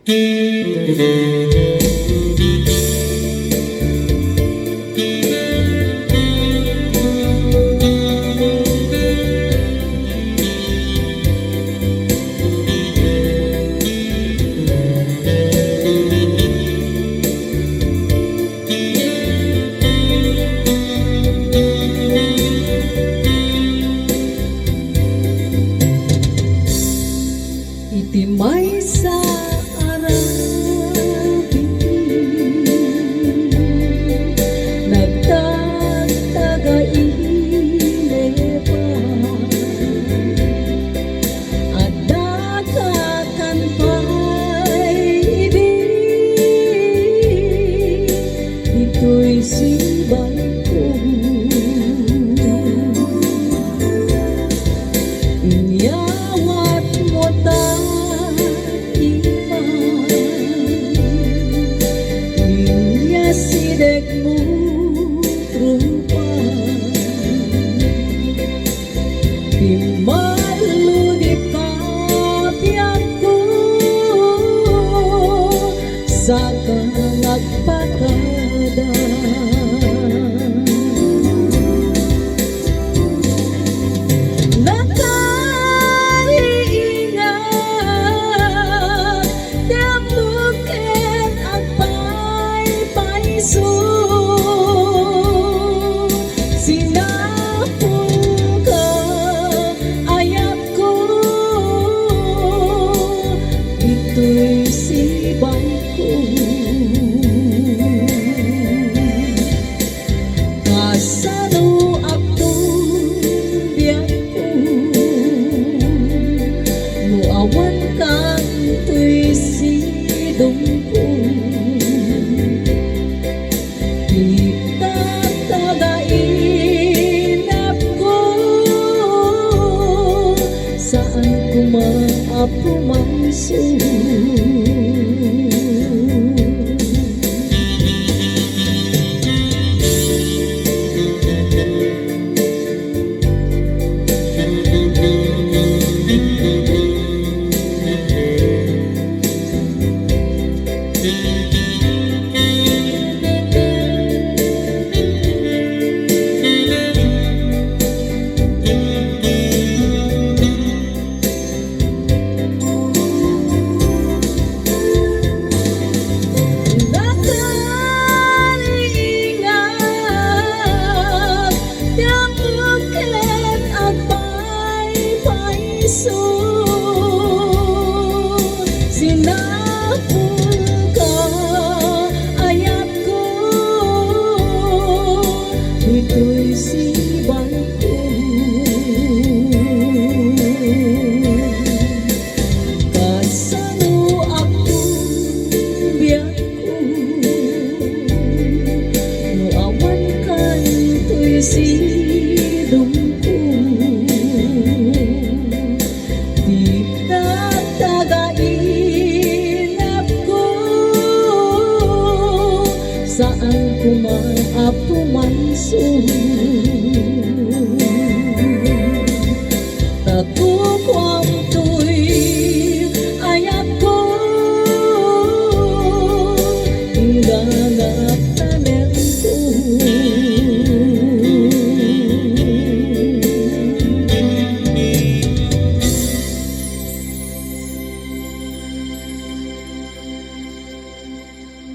Itimay sa arabing nagtataga-ile pa at dagatan pa'y ibig, ito'y sibay ko. Inyawat mo sidek mo trupa imaludip ka biyak ko sa kanagpakada sinapong ka ayat ko, ito'y sibay ko. Kasano akong biyak ko, muawan kang to'y sidong ko. Saan ko maapumanso? Sinapong ka ayat ko, ito'y sibay ko. Kasano akong biyak ko, nuawan ka ito'y sidong ko. Saan ko maapumanso? Tago ko ang